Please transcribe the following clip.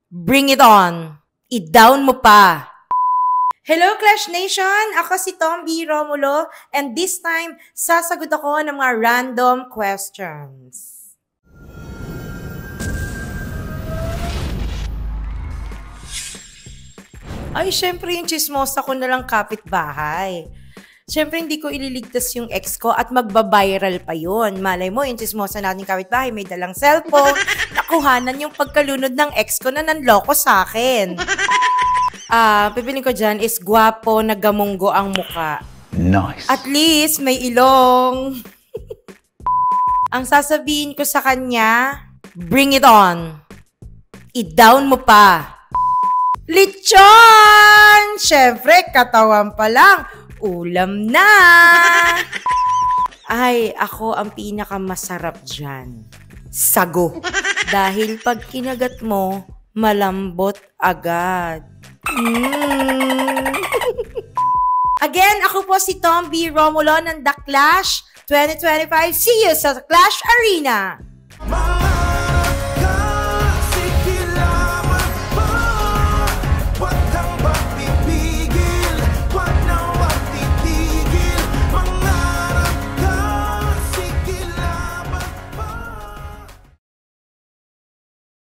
Bring it on. I-down mo pa. Hello Clash Nation! Ako si Tomby Romulo and this time, sasagot ako ng mga random questions. Ay, syempre yung chismosa ko na lang kapitbahay. Syempre, hindi ko ililigtas yung ex ko at magbabiral pa yun. Malay mo, yung chismosa natin kapitbahay, may dalang cellphone, nakuhanan yung pagkalunod ng ex ko na nanloko sa akin. Pipiling ko dyan is gwapo na gamunggo ang muka. Nice. At least, may ilong. Ang sasabihin ko sa kanya, bring it on. I-down mo pa. Lechon! Syempre, katawan pa lang. Ulam na! Ay, ako ang pinakamasarap dyan. Sago. Dahil pag kinagat mo, malambot agad. Again, ako po si Tomby Romulo ng The Clash 2025. See you sa Clash Arena!